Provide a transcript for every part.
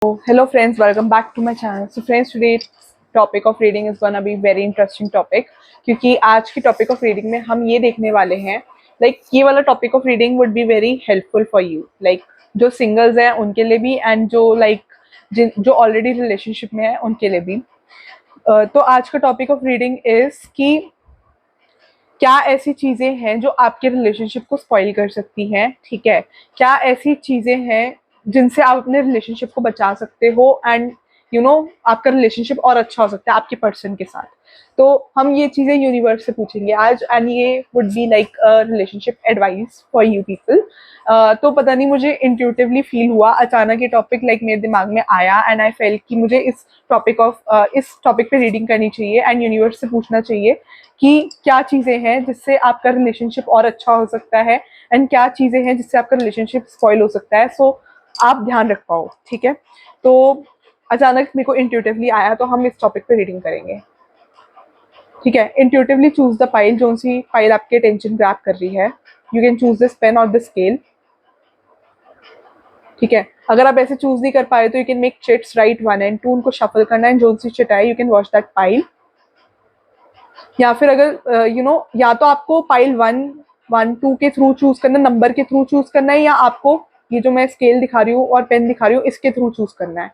Hello friends, welcome back to my channel. So friends, today's topic of reading is gonna be very interesting topic क्योंकि आज की topic of reading में हम ये देखने वाले हैं ये वाला topic of reading would be very helpful for you जो सिंगल्स हैं उनके लिए भी एंड जो ऑलरेडी रिलेशनशिप में है उनके लिए भी। तो आज का टॉपिक ऑफ रीडिंग इज कि क्या ऐसी चीजें हैं जो आपके रिलेशनशिप को स्पॉइल कर सकती हैं, ठीक है। क्या ऐसी चीजें हैं जिनसे आप अपने रिलेशनशिप को बचा सकते हो एंड आपका रिलेशनशिप और अच्छा हो सकता है आपके पर्सन के साथ। तो हम ये चीजें यूनिवर्स से पूछेंगे आज एंड ये would be like relationship advice for you people. तो पता नहीं मुझे इंट्यूटिवली फील हुआ, अचानक ये टॉपिक मेरे दिमाग में आया एंड आई फेल कि मुझे इस टॉपिक पे रीडिंग करनी चाहिए एंड यूनिवर्स से पूछना चाहिए कि क्या चीज़ें हैं जिससे आपका रिलेशनशिप और अच्छा हो सकता है एंड क्या चीज़ें हैं जिससे आपका रिलेशनशिप स्पॉइल हो सकता है। सो आप ध्यान रख पाओ, ठीक है। तो अचानक मेरे को इंट्यूटिवली आया तो हम इस टॉपिक पे रीडिंग करेंगे, ठीक है। इंट्यूटिवली चूज द पाइल, जो सी पाइल आपके अटेंशन ग्रैब कर रही है। You can choose this pen और द स्केल, ठीक है। अगर आप ऐसे चूज नहीं कर पाए तो you can make chits, right 1 and 2, उनको शफल करना है, जो सी चिट आए you can watch that pile. या फिर अगर या तो आपको पाइल 1, 1, 2 के थ्रू चूज करना, नंबर के थ्रू चूज करना है, या आपको ये जो मैं स्केल दिखा रही हूँ और पेन दिखा रही हूँ इसके थ्रू चूज करना है।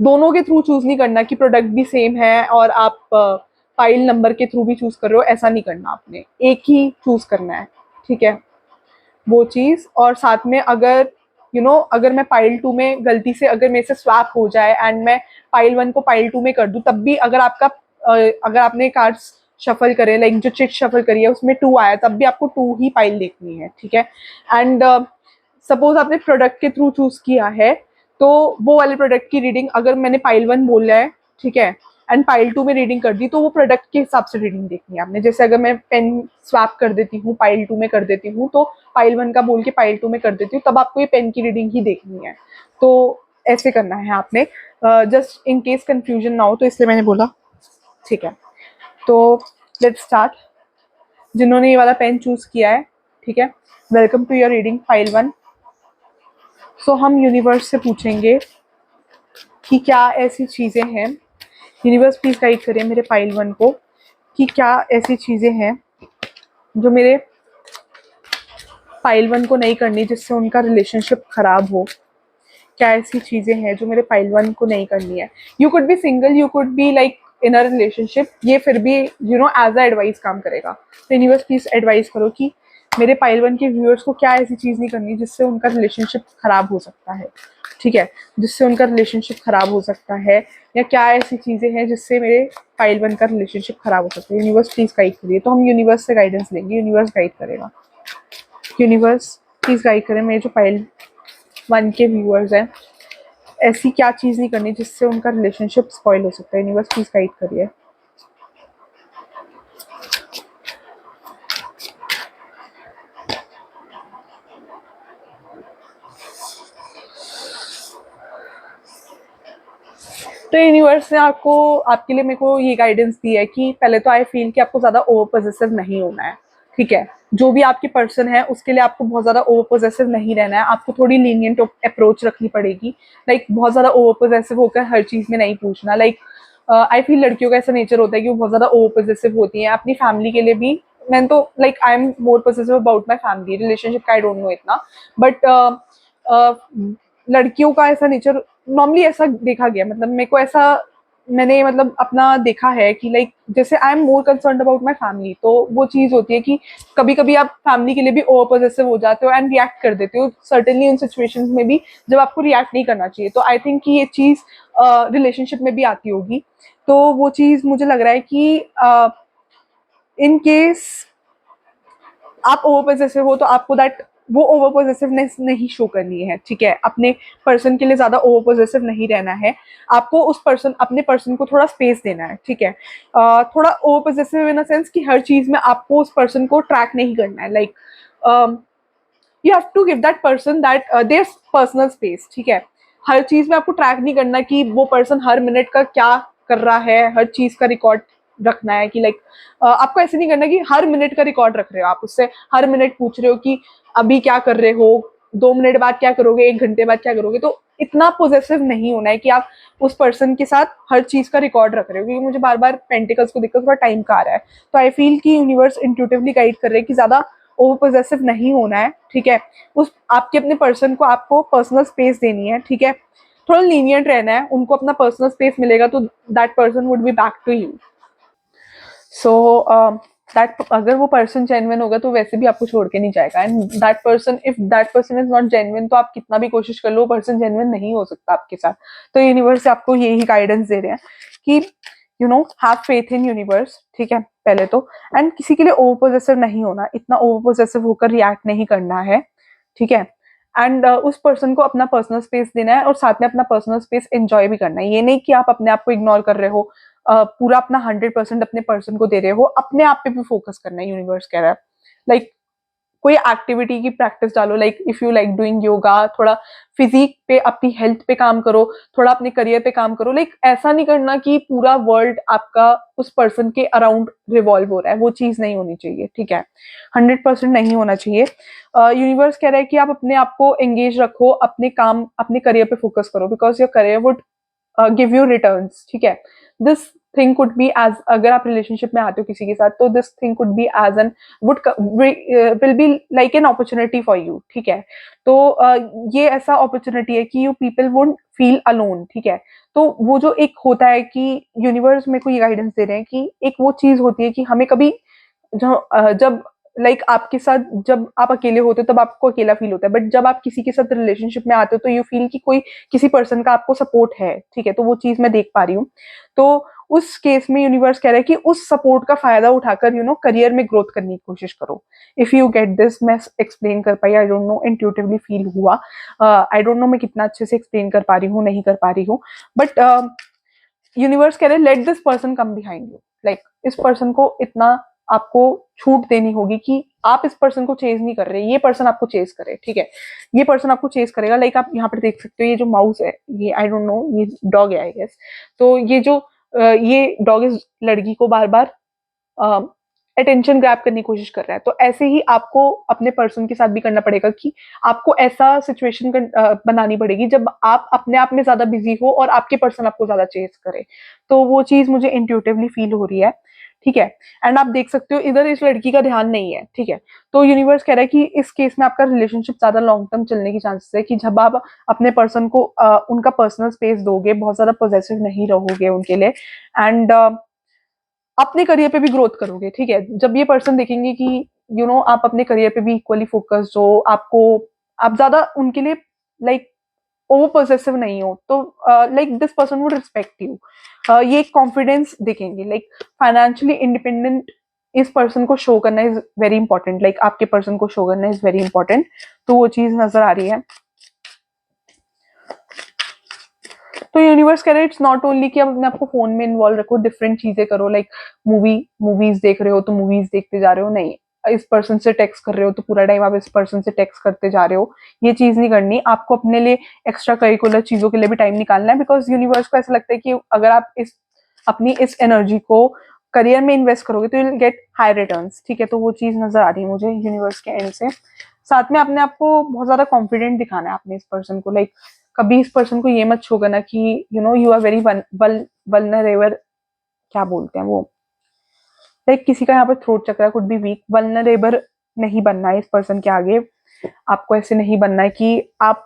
दोनों के थ्रू चूज नहीं करना कि प्रोडक्ट भी सेम है और आप पाइल नंबर के थ्रू भी चूज कर रहे हो, ऐसा नहीं करना। आपने एक ही चूज करना है, ठीक है, वो चीज। और साथ में अगर अगर मैं पाइल 2 में गलती से अगर मेरे से स्वैप हो जाए एंड मैं पाइल 1 को पाइल 2 में कर दूं, तब भी अगर अगर आपने कार्ड्स शफल करे, जो चिट शफल करी है उसमें 2 आया, तब भी आपको 2 ही पाइल देखनी है, ठीक है। एंड सपोज आपने प्रोडक्ट के थ्रू चूज किया है तो वो वाले प्रोडक्ट की रीडिंग अगर मैंने पाइल 1 बोला है, ठीक है, एंड पाइल 2 में रीडिंग कर दी, तो वो प्रोडक्ट के हिसाब से रीडिंग देखनी है आपने। जैसे अगर मैं पेन स्वैप कर देती हूँ, पाइल 2 में कर देती हूँ, तो पाइल 1 का बोल के पाइल 2 में कर देती हूँ, तब आपको ये पेन की रीडिंग ही देखनी है। तो ऐसे करना है आपने, जस्ट इन केस कंफ्यूजन ना हो तो इसलिए मैंने बोला, ठीक है। तो लेट्स स्टार्ट। जिन्होंने ये वाला पेन चूज किया है, ठीक है, welcome to your reading pile 1। So हम यूनिवर्स से पूछेंगे कि क्या ऐसी चीजें हैं, यूनिवर्स प्लीज गाइड करें मेरे पाइल 1 को, कि क्या ऐसी चीजें हैं जो मेरे पाइल 1 को नहीं करनी जिससे उनका रिलेशनशिप खराब हो। क्या ऐसी चीजें हैं जो मेरे पाइल 1 को नहीं करनी है। You could be single, you could be in a relationship, ये फिर भी एज अ एडवाइस काम करेगा। तो यूनिवर्स प्लीज एडवाइस करो कि मेरे पाइल 1 के व्यूअर्स को क्या ऐसी चीज नहीं करनी जिससे उनका रिलेशनशिप खराब हो सकता है, ठीक है, जिससे उनका रिलेशनशिप खराब हो सकता है, या क्या ऐसी चीजें हैं जिससे मेरे पाइल 1 का रिलेशनशिप खराब हो सकता है। यूनिवर्स प्लीज गाइड करिए। तो हम यूनिवर्स से गाइडेंस लेंगे, यूनिवर्स गाइड करेगा। यूनिवर्स प्लीज गाइड करें मेरे जो पाइल 1 के व्यूअर्स हैं, ऐसी क्या चीज नहीं करनी जिससे उनका रिलेशनशिप स्पॉइल हो सकता है। यूनिवर्स प्लीज गाइड करिए। तो यूनिवर्स ने आपके लिए मेरे को ये गाइडेंस दी है कि पहले तो आई फील कि आपको ज्यादा ओवर पॉजेसिव नहीं होना है, ठीक है। जो भी आपके पर्सन है उसके लिए आपको बहुत ज्यादा ओवर पॉजेसिव नहीं रहना है, आपको थोड़ी लीनियंट अप्रोच रखनी पड़ेगी। बहुत ज्यादा ओवर पॉजेसिव होकर हर चीज में नहीं पूछना। आई फील लड़कियों का ऐसा नेचर होता है कि वो बहुत ज्यादा ओवर पॉजेसिव होती हैं अपनी फैमिली के लिए भी। मैंने तो I am more possessive about my family relationship का, आई डोंट नो इतना, बट लड़कियों का ऐसा नेचर नॉर्मली ऐसा देखा गया, मेरे को ऐसा मैंने अपना देखा है कि जैसे I am more concern about my family, तो वो चीज होती है कि कभी कभी आप फैमिली के लिए भी ओवर पॉजेसिव हो जाते हो एंड रिएक्ट कर देते हो, सर्टेनली उन सिचुएशंस में भी जब आपको रिएक्ट नहीं करना चाहिए। तो आई थिंक कि ये चीज रिलेशनशिप में भी आती होगी। तो वो चीज मुझे लग रहा है कि इन केस आप ओवर पॉजेसिव हो तो आपको वो ओवर पॉजेसिवनेस नहीं शो करनी है, ठीक है। अपने पर्सन के लिए ज्यादा ओवर पॉजेसिव नहीं रहना है, आपको अपने पर्सन को थोड़ा स्पेस देना है, ठीक है। थोड़ा over possessive in a sense कि हर चीज में आपको उस पर्सन को ट्रैक नहीं करना है। You have to give that person that their personal space, ठीक है। हर चीज में आपको ट्रैक नहीं करना कि वो पर्सन हर मिनट का क्या कर रहा है, हर चीज का रिकॉर्ड रखना है कि आपको ऐसे नहीं करना कि हर मिनट का रिकॉर्ड रख रहे हो, आप उससे हर मिनट पूछ रहे हो कि अभी क्या कर रहे हो, 2 मिनट बाद क्या करोगे, 1 घंटे बाद क्या करोगे। तो इतना पोजेसिव नहीं होना है कि आप उस पर्सन के साथ हर चीज का रिकॉर्ड रख रहे हो, क्योंकि मुझे बार बार पेंटिकल्स को देखकर थोड़ा टाइम का आ रहा है। तो आई फील कि यूनिवर्स इंट्यूटिवली गाइड कर रहे हैं कि ज्यादा ओवर पोजेसिव नहीं होना है, ठीक है। उस आपके अपने पर्सन को आपको पर्सनल स्पेस देनी है, ठीक है। थोड़ा लीनियंट रहना है, उनको अपना पर्सनल स्पेस मिलेगा तो that person would be back to you. So that अगर वो पर्सन जेन्युइन होगा तो वैसे भी आपको छोड़ के नहीं जाएगा। And that person, if that person is not genuine, तो आप कितना भी कोशिश कर लो, वो पर्सन जेन्युइन नहीं हो सकता आपके साथ। तो यूनिवर्स आपको यही गाइडेंस दे रहे हैं कि हैव फेथ इन यूनिवर्स, ठीक है पहले तो। एंड किसी के लिए ओवर पोजेसिव नहीं होना, इतना ओवर पोजेसिव होकर रिएक्ट नहीं करना है, ठीक है। एंड उस पर्सन को अपना पर्सनल स्पेस देना है और साथ में अपना पर्सनल स्पेस एंजॉय भी करना है। ये नहीं कि आप अपने आप को इग्नोर कर रहे हो, पूरा अपना 100% अपने पर्सन को दे रहे हो, अपने आप पे भी फोकस करना है, यूनिवर्स कह रहा है। लाइक कोई एक्टिविटी की प्रैक्टिस डालो, like if you like doing yoga, थोड़ा फिजिक पे, अपनी हेल्थ पे काम करो, थोड़ा अपने करियर पे काम करो। लाइक ऐसा नहीं करना कि पूरा वर्ल्ड आपका उस पर्सन के अराउंड रिवॉल्व हो रहा है, वो चीज नहीं होनी चाहिए, ठीक है। 100% नहीं होना चाहिए। यूनिवर्स कह रहा है कि आप अपने आप को एंगेज रखो, अपने काम अपने करियर पे फोकस करो, because your career would give you returns, ठीक है। This thing could be as, अगर आप रिलेशनशिप में आते हो किसी के साथ, तो this thing could be as an would will be like an opportunity for you, ठीक है। तो ये ऐसा अपॉर्चुनिटी है कि you people won't feel alone, ठीक है। तो वो जो एक होता है कि यूनिवर्स मेरे को ये गाइडेंस दे रहे हैं कि एक वो चीज होती है कि हमें कभी जब लाइक आपके साथ जब आप अकेले होते हो तब आपको अकेला फील होता है, बट जब आप किसी के साथ रिलेशनशिप में आते हो तो यू फील कि कोई किसी पर्सन का आपको सपोर्ट है, ठीक है। तो वो चीज मैं देख पा रही हूँ। तो उस केस में यूनिवर्स कह रहा है कि उस सपोर्ट का फायदा उठाकर करियर में ग्रोथ करने की कोशिश करो। इफ यू गेट दिस, मैं एक्सप्लेन कर पाई, I don't know, intuitively feel हुआ, आई डोंट नो मैं कितना अच्छे से एक्सप्लेन कर पा रही हूँ, नहीं कर पा रही हूँ, बट यूनिवर्स कह रहे हैं let this person come behind you. Like इस पर्सन को इतना आपको छूट देनी होगी कि आप इस पर्सन को चेज नहीं कर रहे, ये पर्सन आपको चेज करे, ठीक है। ये पर्सन आपको चेज करेगा। लाइक आप यहाँ पर देख सकते हो, ये जो माउस है, ये आई डोंट नो, ये डॉग है आई गेस। तो ये जो ये डॉग इस लड़की को बार बार अटेंशन ग्रैब करने की कोशिश कर रहा है। तो ऐसे ही आपको अपने पर्सन के साथ भी करना पड़ेगा कि आपको ऐसा सिचुएशन बनानी पड़ेगी जब आप अपने आप में ज्यादा बिजी हो और आपके पर्सन आपको ज्यादा चेस करे। तो वो चीज मुझे इंट्यूटिवली फील हो रही है, ठीक है। एंड आप देख सकते हो इधर इस लड़की का ध्यान नहीं है, ठीक है। तो यूनिवर्स कह रहा है कि इस केस में आपका रिलेशनशिप ज्यादा लॉन्ग टर्म चलने की चांसेस है, कि जब आप अपने पर्सन को उनका पर्सनल स्पेस दोगे, बहुत ज्यादा पॉजेसिव नहीं रहोगे उनके लिए, एंड अपने करियर पे भी ग्रोथ करोगे, ठीक है। जब ये पर्सन देखेंगे कि आप अपने करियर पे भी इक्वली फोकस्ड हो, आपको आप ज्यादा उनके लिए लाइक ओवर पोजेसिव नहीं हो, तो like this person would respect you. ये कॉन्फिडेंस दिखेंगे, लाइक फाइनेंशियली इंडिपेंडेंट इस पर्सन को शो करना इज वेरी इंपॉर्टेंट, लाइक आपके पर्सन को शो करना इज वेरी इंपॉर्टेंट। तो वो चीज नजर आ रही है। तो यूनिवर्स कह रहे हैं इट्स नॉट ओनली कि आप अपने आपको फोन में इन्वॉल्व रखो, डिफरेंट चीजें करो, लाइक मूवीज देख रहे हो तो मूवीज देखते जा रहे हो, नहीं। इस पर्सन से टेक्स्ट कर रहे हो तो पूरा टाइम आप इस पर्सन से टेक्स्ट करते जा रहे हो, ये चीज नहीं करनी। आपको अपने लिए एक्स्ट्रा करिकुलर चीजों के लिए भी टाइम निकालना है, बिकॉज यूनिवर्स को ऐसा लगता है कि अगर आप अपनी इस एनर्जी को करियर में इन्वेस्ट करोगे तो यू गेट हाई रिटर्न्स, ठीक है। तो वो चीज नजर आ रही है मुझे यूनिवर्स के एंड से। साथ में अपने आप को बहुत ज्यादा कॉन्फिडेंट दिखाना है अपने इस पर्सन को, लाइक कभी इस पर्सन को ये मत शो करना कि यू आर वेरी वल्नरेबल, क्या बोलते हैं वो, लाइक किसी का यहाँ पर थ्रोट चक्र कुड बी वीक, वल्नरेबल नहीं बनना है इस पर्सन के आगे। आपको ऐसे नहीं बनना है कि आप,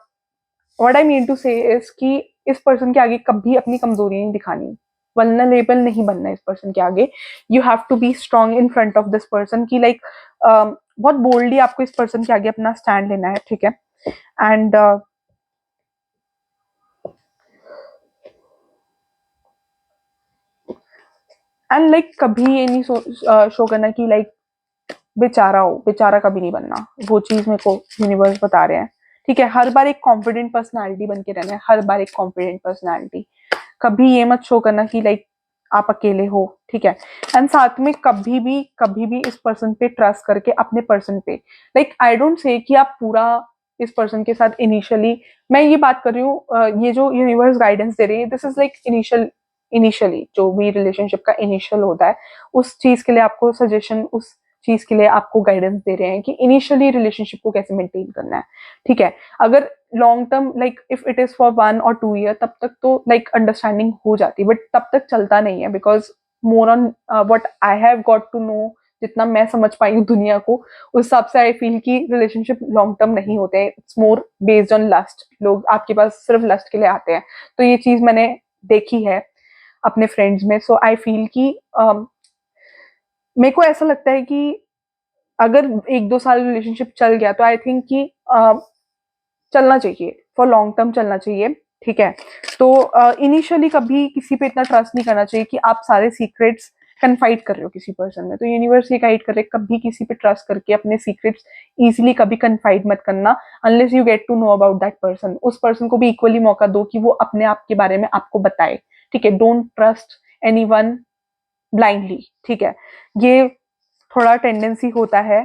व्हाट आई मीन टू से इज कि इस पर्सन के आगे कभी अपनी कमजोरी नहीं दिखानी, वल्नरेबल नहीं बनना है इस पर्सन के आगे। You have to be strong in front of this person की, लाइक बहुत बोल्डली आपको इस पर्सन के आगे अपना स्टैंड लेना है, ठीक है। एंड लाइक कभी ये नहीं शो करना कि लाइक बेचारा हो, बेचारा कभी नहीं बनना। वो चीज मेरे को यूनिवर्स बता रहे हैं, ठीक है। हर बार एक कॉन्फिडेंट पर्सनालिटी बन के रहना है, हर बार एक कॉन्फिडेंट पर्सनालिटी। कभी ये मत शो करना कि लाइक आप अकेले हो, ठीक है। एंड साथ में कभी भी इस पर्सन पे ट्रस्ट करके अपने पर्सन पे, लाइक आई डोंट से कि आप पूरा इस पर्सन के साथ इनिशियली, मैं ये बात कर रही हूँ, ये जो यूनिवर्स गाइडेंस दे रही है दिस इज लाइक इनिशियली जो भी रिलेशनशिप का इनिशियल होता है, उस चीज के लिए आपको सजेशन उस चीज के लिए आपको गाइडेंस दे रहे हैं कि इनिशियली रिलेशनशिप को कैसे मेंटेन करना है, ठीक है। अगर long term like if it is for 1 और 2 ईयर, तब तक तो लाइक अंडरस्टैंडिंग हो जाती है, बट तब तक चलता नहीं है, because more on what I have got to know, जितना मैं समझ पाई हूँ दुनिया को, उस हिसाब से आई फील कि रिलेशनशिप लॉन्ग टर्म नहीं होते हैं। It's more based on lust, लोग आपके पास सिर्फ लस्ट के लिए आते हैं। तो ये चीज मैंने देखी है अपने फ्रेंड्स में। सो आई फील कि मेरे को ऐसा लगता है कि अगर 1-2 साल रिलेशनशिप चल गया तो आई थिंक कि चलना चाहिए, फॉर लॉन्ग टर्म चलना चाहिए, ठीक है। तो इनिशियली कभी किसी पे इतना ट्रस्ट नहीं करना चाहिए कि आप सारे सीक्रेट्स कन्फाइड कर रहे हो किसी पर्सन में। तो यूनिवर्स ये गाइड कर रहे कभी किसी पे ट्रस्ट करके अपने सीक्रेट्स इजीली कभी कन्फाइड मत करना, unless you get to know about that person. उस पर्सन को भी इक्वली मौका दो कि वो अपने आप के बारे में आपको बताए, ठीक है। डोंट ट्रस्ट एनीवन ब्लाइंडली, ठीक है। ये थोड़ा टेंडेंसी होता है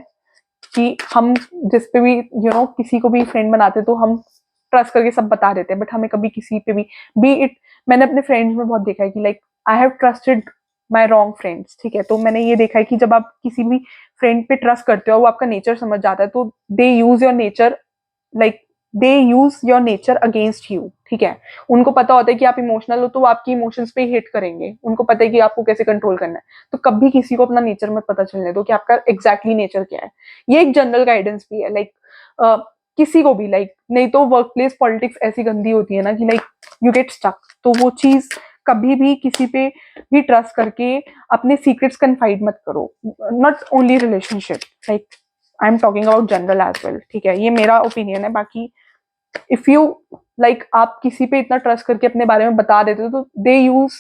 कि हम जिस पे भी किसी को भी फ्रेंड बनाते तो हम ट्रस्ट करके सब बता देते हैं, बट हमें कभी किसी पे भी इट, मैंने अपने फ्रेंड्स में बहुत देखा है कि like I have trusted my wrong friends, ठीक है। तो मैंने ये देखा है कि जब आप किसी भी फ्रेंड पे ट्रस्ट करते हो, वो आपका नेचर समझ जाता है, तो they use your nature, like they use your nature against you, ठीक है। उनको पता होता है कि आप इमोशनल हो तो वो आपकी इमोशंस पे हिट करेंगे, उनको पता है कि आपको कैसे कंट्रोल करना है। तो कभी किसी को अपना नेचर मत पता चलने दो कि आपका एग्जैक्टली नेचर क्या है। ये एक जनरल गाइडेंस भी है, लाइक किसी को भी, लाइक नहीं तो वर्क प्लेस पॉलिटिक्स ऐसी गंदी होती है ना कि लाइक यू गेट स्टक। तो वो चीज कभी भी किसी पे भी ट्रस्ट करके अपने सीक्रेट्स कन्फाइड मत करो, not only relationship, like I am talking about general as well, ठीक है। ये मेरा ओपिनियन है। बाकी इफ यू लाइक आप किसी पे इतना ट्रस्ट करके अपने बारे में बता देते हो तो they use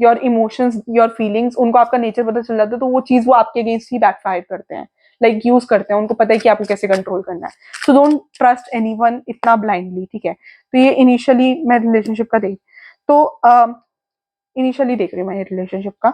your emotions, your feelings, उनको आपका नेचर पता चल जाता है, तो वो चीज वो आपके अगेंस्ट ही बैकफायर करते हैं, लाइक यूज करते हैं। उनको पता है कि आपको कैसे कंट्रोल करना है। सो डोंट ट्रस्ट एनीवन इतना ब्लाइंडली, ठीक है। तो ये इनिशियली मैं रिलेशनशिप का देख, तो इनिशियली देख रही हूँ मैं रिलेशनशिप का।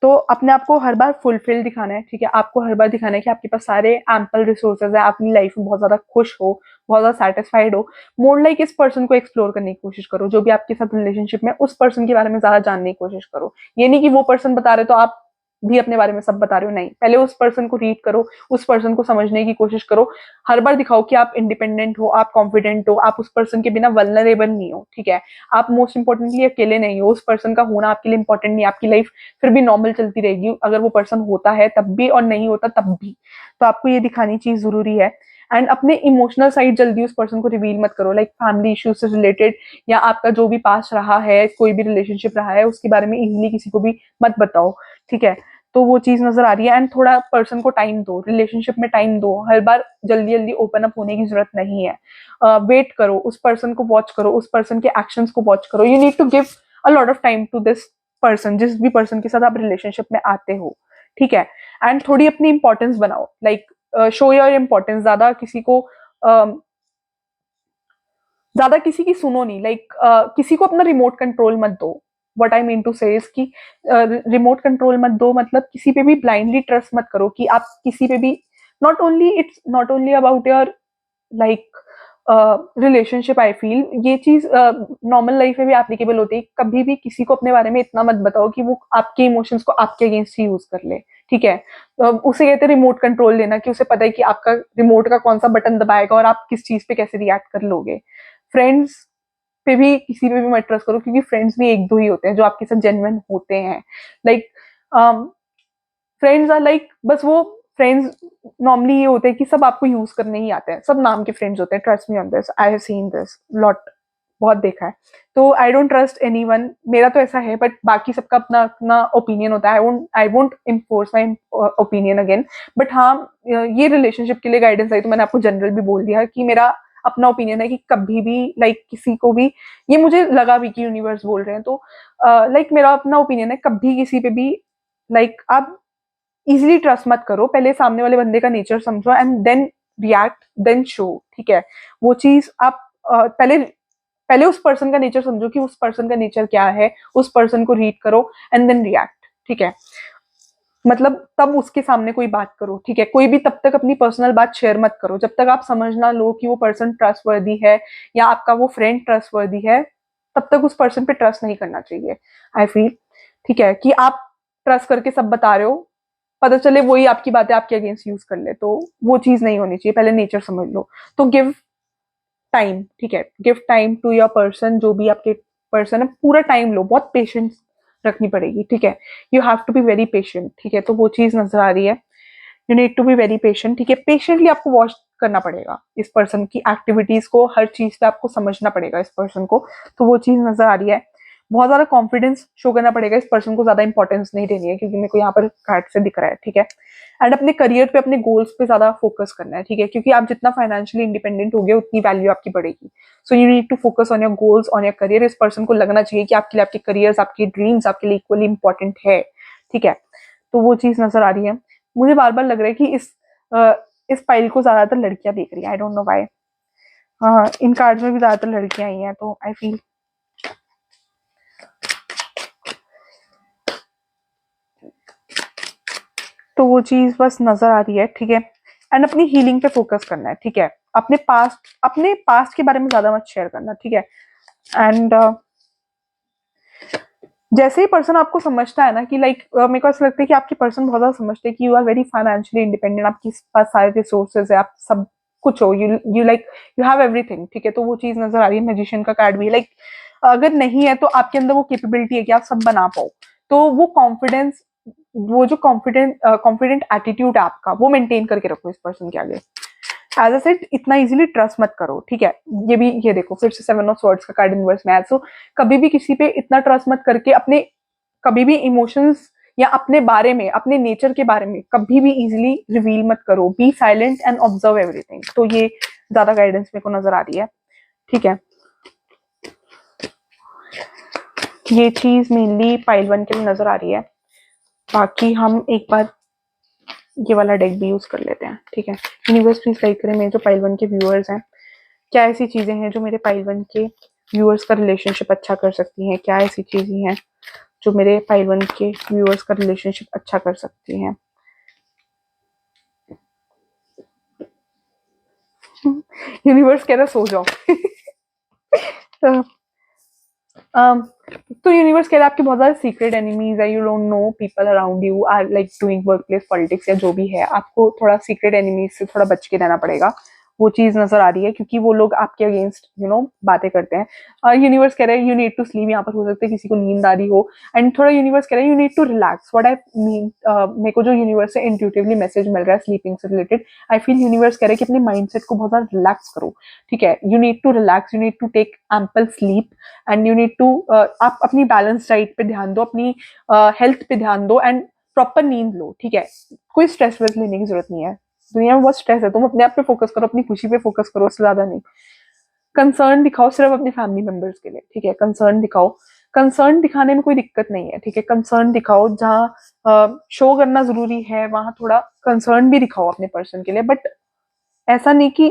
तो अपने आप को हर बार फुलफिल दिखाना है, ठीक है। आपको हर बार दिखाना है कि आपके पास सारे एम्पल रिसोर्सेज है, अपनी लाइफ में बहुत ज्यादा खुश हो, बहुत ज्यादा सेटिस्फाइड हो। मोर लाइक इस पर्सन को एक्सप्लोर करने की कोशिश करो, जो भी आपके साथ रिलेशनशिप में, उस पर्सन के बारे में ज्यादा जानने की कोशिश करो। ये नहीं कि वो पर्सन बता रहे तो आप भी अपने बारे में सब बता रहे हो, नहीं। पहले उस पर्सन को रीड करो, उस पर्सन को समझने की कोशिश करो। हर बार दिखाओ कि आप इंडिपेंडेंट हो, आप कॉन्फिडेंट हो, आप उस पर्सन के बिना वल्नरेबल नहीं हो, ठीक है। आप मोस्ट इंपॉर्टेंटली अकेले नहीं हो, उस पर्सन का होना आपके लिए इंपॉर्टेंट नहीं। आपकी लाइफ फिर भी नॉर्मल चलती रहेगी अगर वो पर्सन होता है तब भी और नहीं होता तब भी। तो आपको ये दिखानी चीज जरूरी है। एंड अपने इमोशनल साइड जल्दी उस पर्सन को रिवील मत करो, लाइक फैमिली इश्यूज से रिलेटेड या आपका जो भी पास रहा है, कोई भी रिलेशनशिप रहा है, उसके बारे में इजीली किसी को भी मत बताओ, ठीक है। तो वो चीज नजर आ रही है। एंड थोड़ा पर्सन को टाइम दो, रिलेशनशिप में टाइम दो, हर बार जल्दी जल्दी ओपन अप होने की जरूरत नहीं है। वेट करो, उस पर्सन को वॉच करो, उस पर्सन के एक्शंस को वॉच करो। You need to give a lot of time to this person, जिस भी पर्सन के साथ आप रिलेशनशिप में आते हो, ठीक है। एंड थोड़ी अपनी इंपॉर्टेंस बनाओ, लाइक शो योर इंपॉर्टेंस। ज्यादा किसी की सुनो नहीं, लाइक किसी को अपना रिमोट कंट्रोल मत दो। व्हाट आई मीन टू से इज कि रिमोट कंट्रोल मत दो, मतलब किसी पे भी ब्लाइंडली ट्रस्ट मत करो कि आप किसी पे भी, not only it's not only about your like relationship. I feel ये चीज नॉर्मल लाइफ में भी एप्लीकेबल होती है। कभी भी किसी को अपने बारे में इतना मत बताओ कि वो आपके इमोशंस को आपके अगेंस्ट ही यूज कर ले, ठीक है। उसे कहते हैं रिमोट कंट्रोल लेना, कि उसे पता है कि आपका रिमोट का कौन सा बटन दबाएगा और आप किस चीज पे कैसे रिएक्ट कर लोगे। फ्रेंड्स पे भी किसी पे भी मत ट्रस्ट करो, क्योंकि फ्रेंड्स भी 1-2 ही होते हैं जो आपके साथ जेन्युइन होते हैं। लाइक फ्रेंड्स आर लाइक, बस वो फ्रेंड्स नॉर्मली ये होते हैं कि सब आपको यूज करने ही आते हैं, सब नाम के फ्रेंड्स होते हैं। Trust me on this, I have seen this lot, बहुत देखा है। तो आई डोंट ट्रस्ट एनीवन, मेरा तो ऐसा है, बट बाकी सबका अपना अपना ओपिनियन होता है। I won't enforce my opinion again. But हाँ, ये रिलेशनशिप के लिए गाइडेंस आई तो मैंने आपको जनरल भी बोल दिया कि मेरा अपना ओपिनियन है कि कभी भी लाइक किसी को भी, ये मुझे लगा भी कि यूनिवर्स बोल रहे हैं, तो लाइक मेरा अपना ओपिनियन है, कभी किसी पे भी लाइक आप इजीली ट्रस्ट मत करो। पहले सामने वाले बंदे का नेचर समझो and then react, then show, ठीक है। वो चीज आप पहले पहले उस पर्सन का नेचर समझो कि उस पर्सन का नेचर क्या है, उस पर्सन को रीड करो एंड देन रिएक्ट, ठीक है। मतलब तब उसके सामने कोई बात करो, ठीक है। कोई भी तब तक अपनी पर्सनल बात शेयर मत करो जब तक आप समझ ना लो कि वो पर्सन ट्रस्टवर्दी है या आपका वो फ्रेंड ट्रस्टवर्दी है। तब तक उस पर्सन पे ट्रस्ट नहीं करना चाहिए, आई फील, ठीक है। कि आप ट्रस्ट करके सब बता रहे हो, पता चले वही आपकी बातें आपके अगेंस्ट यूज कर ले, तो वो चीज नहीं होनी चाहिए। पहले नेचर समझ लो। तो गिव टाइम, ठीक है, give time to your person, जो भी आपके पर्सन है, पूरा टाइम लो, बहुत पेशेंस रखनी पड़ेगी, ठीक है। You have to be very patient, ठीक है। तो वो चीज नजर आ रही है, you need to be very patient, ठीक है। पेशेंटली आपको वॉच करना पड़ेगा इस पर्सन की एक्टिविटीज को, हर चीज पे आपको समझना पड़ेगा इस पर्सन को। तो वो चीज नजर आ रही है। बहुत ज्यादा कॉन्फिडेंस शो करना पड़ेगा, इस पर्सन को ज्यादा इंपॉर्टेंस नहीं देनी है, क्योंकि मेरे को यहाँ पर कार्ड से दिख रहा है, ठीक है। एंड अपने करियर पे, अपने गोल्स पे ज्यादा फोकस करना है, ठीक है, क्योंकि आप जितना फाइनेंशियली इंडिपेंडेंट होगे उतनी वैल्यू आपकी बढ़ेगी। So you need to focus on your goals, on your career. इस पर्सन को लगना चाहिए कि आपके लिए आपके करियर, आपके ड्रीम्स आपके लिए इक्वली इंपॉर्टेंट है, ठीक है। तो वो चीज नजर आ रही है। मुझे बार बार लग रहा है कि इस फाइल को ज्यादातर लड़कियां देख रही है, आई डोंट नो व्हाई। हाँ, इन कार्ड्स में भी ज्यादातर लड़कियां आई हैं, तो आई फील तो वो चीज बस नजर आ रही है, ठीक है। एंड अपनी हीलिंग पे फोकस करना है, ठीक है। अपने पास्ट के बारे में ज्यादा मत शेयर करना, ठीक है। एंड जैसे ही पर्सन आपको समझता है ना कि लाइक, मेरे को ऐसा लगता है कि आपके पर्सन बहुत ज्यादा समझते हैं कि you are very financially independent, आपके पास सारे रिसोर्सेज है, आप सब कुछ हो, you like, you have everything, ठीक है। तो वो चीज नजर आ रही है। मैजिशियन का कार्ड भी लाइक, अगर नहीं है तो आपके अंदर वो कैपेबिलिटी है कि आप सब बना पाओ। तो वो कॉन्फिडेंस, वो जो कॉन्फिडेंट एटीट्यूड है आपका, वो मेंटेन करके रखो इस पर्सन के आगे। एज अ सेड, इतना इजीली ट्रस्ट मत करो, ठीक है। ये देखो फिर से 7 ऑफ स्वॉर्ड्स का कार्ड इनवर्स में है। सो कभी भी किसी पे इतना ट्रस्ट मत करके अपने, कभी भी इमोशंस या अपने बारे में, अपने नेचर के बारे में कभी भी इजीली रिवील मत करो। Be silent and observe everything. तो ये ज्यादा गाइडेंस मेरे को नजर आ रही है, ठीक है। ये चीज मेनली पाइल 1 के लिए नजर आ रही है। बाकी हम एक बार ये वाला डेक भी यूज कर लेते हैं, ठीक है। यूनिवर्स प्लीज गाइड करें मेरे जो पाइल 1 के व्यूअर्स हैं, क्या ऐसी चीजें हैं जो मेरे पाइल 1 के व्यूअर्स का रिलेशनशिप अच्छा कर सकती हैं। क्या ऐसी चीजें हैं जो मेरे पाइल 1 के व्यूअर्स का रिलेशनशिप अच्छा कर सकती हैं। यूनिवर्स कह रहा सो जाओ। तो, um, तो यूनिवर्स कह रहा है आपके बहुत सारे सीक्रेट एनिमीज है, you don't know people around you are like doing work place politics या जो भी है, आपको थोड़ा सीक्रेट एनिमीज से थोड़ा बच के रहना पड़ेगा। वो चीज नजर आ रही है, क्योंकि वो लोग आपके अगेंस्ट बातें करते हैं। यूनिवर्स कह रहा है यू नीड टू स्लीप, यहाँ पर हो सकता है किसी को नींद आ रही हो। एंड थोड़ा यूनिवर्स कह रहा है you need to relax. What I mean, मेरे को जो यूनिवर्स से इंट्यूटिवली मैसेज मिल रहा है स्लीपिंग से रिलेटेड, आई फील यूनिवर्स कह रहा है कि अपने माइंडसेट को बहुत ज्यादा रिलैक्स करो, ठीक है। You need to relax, you need to take ample sleep, and you need to, आप अपनी बैलेंस डाइट पे ध्यान दो, अपनी हेल्थ पे ध्यान दो, एंड प्रॉपर नींद लो, ठीक है। कोई स्ट्रेस वेस लेने की जरूरत नहीं है। दुनिया में बहुत स्ट्रेस है, तुम अपने आप पे फोकस करो, अपनी खुशी पे फोकस करो, उससे ज्यादा नहीं। कंसर्न दिखाओ सिर्फ अपने फैमिली मेंबर्स के लिए, ठीक है। कंसर्न दिखाओ, कंसर्न दिखाने में कोई दिक्कत नहीं है, ठीक है। कंसर्न दिखाओ, जहाँ शो करना जरूरी है वहां थोड़ा कंसर्न भी दिखाओ अपने पर्सन के लिए, बट ऐसा नहीं कि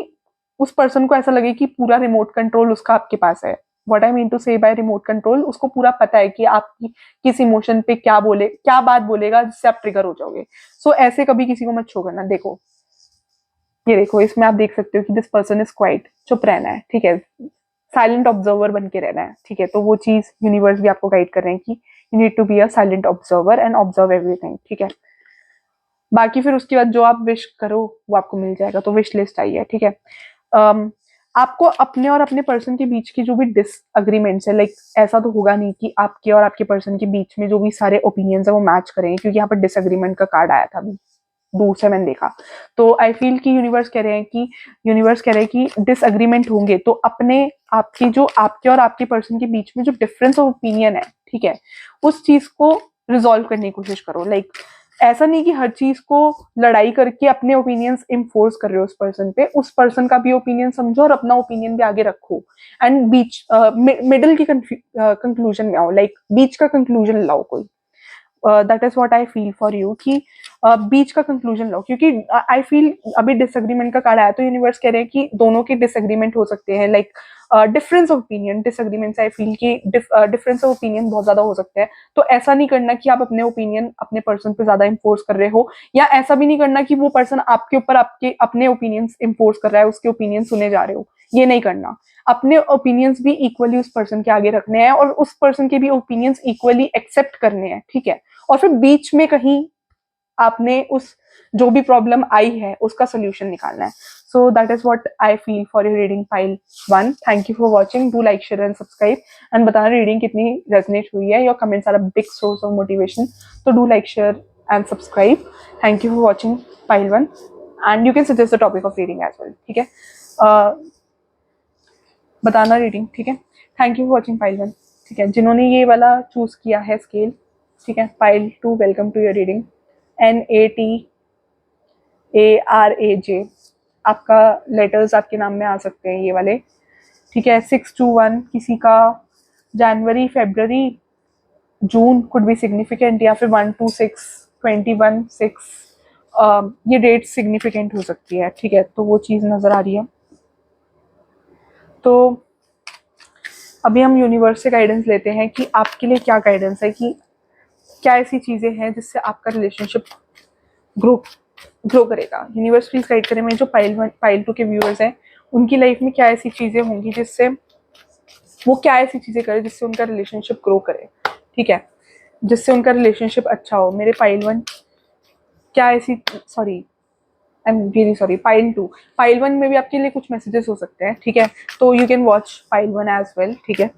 उस पर्सन को ऐसा लगे कि पूरा रिमोट कंट्रोल उसका आपके पास है। व्हाट आई मीन टू से बाय रिमोट कंट्रोल, उसको पूरा पता है कि आप किस इमोशन पे क्या बोले, क्या बात बोलेगा जिससे आप ट्रिगर हो जाओगे। सो ऐसे कभी किसी को मत शो करना। देखो, ये देखो, इसमें आप देख सकते हो कि दिस पर्सन इज क्वाइट, चुप रहना है, ठीक है। साइलेंट ऑब्जर्वर बन के रहना है, ठीक है। तो वो चीज यूनिवर्स भी आपको गाइड कर रहे हैं कि you need to be a silent observer and observe everything, ठीक है। बाकी फिर उसके बाद जो आप विश करो वो आपको मिल जाएगा। तो विश लिस्ट आई है, ठीक है। um, आपको अपने और अपने पर्सन के बीच की जो भी डिसअग्रीमेंट्स है, लाइक ऐसा तो होगा नहीं कि आपके और आपके पर्सन के बीच में जो भी सारे ओपिनियंस है वो मैच करेंगे, क्योंकि यहाँ पर डिसअग्रीमेंट का कार्ड आया था अभी दूर से मैंने देखा। तो आई फील कि यूनिवर्स कह रहे हैं कि डिसअग्रीमेंट होंगे तो अपने आपकी जो आपके और आपके पर्सन के बीच में जो डिफरेंस ऑफ ओपिनियन है, ठीक है, उस चीज को रिजॉल्व करने की कोशिश करो। लाइक ऐसा नहीं कि हर चीज को लड़ाई करके अपने ओपिनियंस इम्फोर्स कर रहे हो उस पर्सन पे, उस पर्सन का भी ओपिनियन समझो और अपना ओपिनियन भी आगे रखो। एंड बीच मिडिल की कंक्लूजन में आओ, लाइक बीच का कंक्लूजन लाओ कोई। That is what I feel for you कि बीच का कंक्लूजन लो, क्योंकि आई फील अभी डिसएग्रीमेंट का कार्ड आया तो यूनिवर्स कह रहे हैं कि दोनों के डिसएग्रीमेंट हो सकते हैं, like difference of opinion, disagreements I feel कि डिफरेंस ऑफ ओपिनियन बहुत ज्यादा हो सकते हैं। तो ऐसा नहीं करना कि आप अपने ओपिनियन अपने पर्सन पे ज्यादा इम्पोर्स कर रहे हो, या ऐसा भी नहीं करना कि वो पर्सन आपके ऊपर आपके अपने ओपिनियंस इम्पोर्स कर रहा है, उसके ओपिनियन सुने जा रहे हो। ये नहीं करना। अपने ओपिनियंस भी इक्वली उस पर्सन के आगे रखने हैं और उस पर्सन के भी ओपिनियंस इक्वली एक्सेप्ट करने हैं, ठीक है। और फिर बीच में कहीं आपने उस जो भी प्रॉब्लम आई है उसका सोल्यूशन निकालना है. So that is what I feel for your reading pile 1. Thank you for watching. Do like, share and subscribe and बताना रीडिंग कितनी रेजनेट हुई है. Your comments are a big source of motivation. तो do like, share and subscribe. Thank you for watching pile 1 and you can suggest the topic of reading as well. ठीक है, बताना reading. ठीक है, thank you for watching pile 1. ठीक है, जिन्होंने ये वाला चूज किया है स्केल, ठीक है, pile 2, welcome to your reading. NATARAJ आपका लेटर्स आपके नाम में आ सकते हैं ये वाले. ठीक है, 621 किसी का जनवरी, फरवरी, जून कुड बी सिग्निफिकेंट, या फिर 126, 21, 6 ये डेट सिग्निफिकेंट हो सकती है. ठीक है, तो वो चीज़ नज़र आ रही है. तो अभी हम यूनिवर्स से गाइडेंस लेते हैं कि आपके लिए क्या गाइडेंस है, कि क्या ऐसी चीज़ें हैं जिससे आपका रिलेशनशिप ग्रो करेगा. यूनिवर्स प्लीज गाइड करें. मेरे जो पाइल 2 के व्यूअर्स हैं उनकी लाइफ में क्या ऐसी चीज़ें होंगी जिससे वो क्या ऐसी चीज़ें करें जिससे उनका रिलेशनशिप ग्रो करे. ठीक है, जिससे उनका रिलेशनशिप अच्छा हो. मेरे पाइल 1 क्या ऐसी, sorry I am really sorry, pile 1 में भी आपके लिए कुछ मैसेजेस हो सकते हैं. ठीक है, तो you can watch pile 1 as well. ठीक है,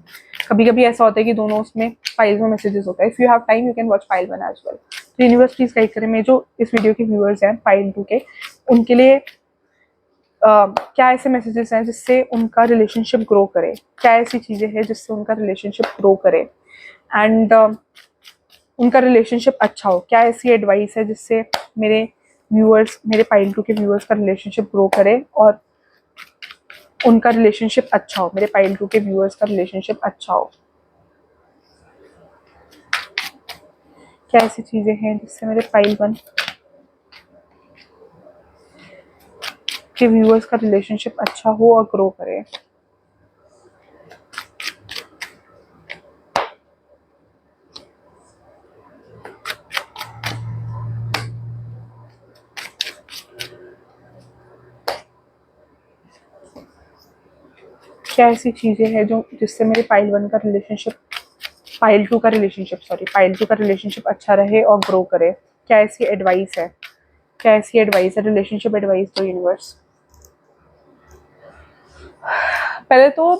कभी कभी ऐसा होता है कि दोनों उसमें पाइल में मैसेजेस होता है. If you have time you can watch pile 1 as well. तो यूनिवर्स प्लीज गाइड करें. मैं जो इस वीडियो के व्यूअर्स हैं पाइल 2 के, उनके लिए क्या ऐसे मैसेजेस हैं जिससे उनका रिलेशनशिप ग्रो करे. क्या ऐसी चीज़ें हैं जिससे उनका रिलेशनशिप ग्रो करे एंड उनका रिलेशनशिप अच्छा हो. क्या ऐसी एडवाइस है जिससे मेरे व्यूअर्स, मेरे पाइल 2 के व्यूअर्स का रिलेशनशिप ग्रो करे और उनका रिलेशनशिप अच्छा हो. मेरे पाइल 2 के व्यूअर्स का रिलेशनशिप अच्छा हो. क्या ऐसी चीज़ें हैं जिससे मेरे पाइल 1 के व्यूअर्स का रिलेशनशिप अच्छा हो और ग्रो करे. क्या ऐसी चीज़ें हैं जो जिससे मेरे पाइल 1 का रिलेशनशिप, पाइल 2 का रिलेशनशिप, सॉरी पाइल 2 का रिलेशनशिप अच्छा रहे और ग्रो करे. क्या ऐसी एडवाइस है, क्या ऐसी एडवाइस है, रिलेशनशिप एडवाइस दो यूनिवर्स. पहले तो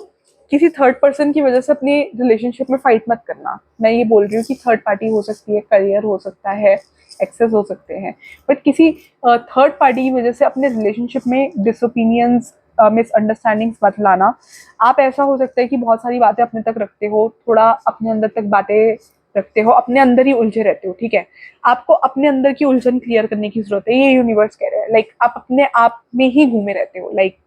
किसी थर्ड पर्सन की वजह से अपनी रिलेशनशिप में फाइट मत करना. मैं ये बोल रही हूँ कि थर्ड पार्टी हो सकती है, करियर हो सकता है, एक्सेस हो सकते हैं, बट किसी थर्ड पार्टी की वजह से अपने रिलेशनशिप में डिसओपिनियंस, मिसअंडरस्टैंडिंग्स मत लाना. आप ऐसा हो सकता है कि बहुत सारी बातें अपने तक रखते हो, थोड़ा अपने अंदर तक बातें रखते हो, अपने अंदर ही उलझे रहते हो. ठीक है, आपको अपने अंदर की उलझन क्लियर करने की जरूरत है. ये यूनिवर्स कह रहे हैं. लाइक आप अपने आप में ही घूमे रहते हो. Like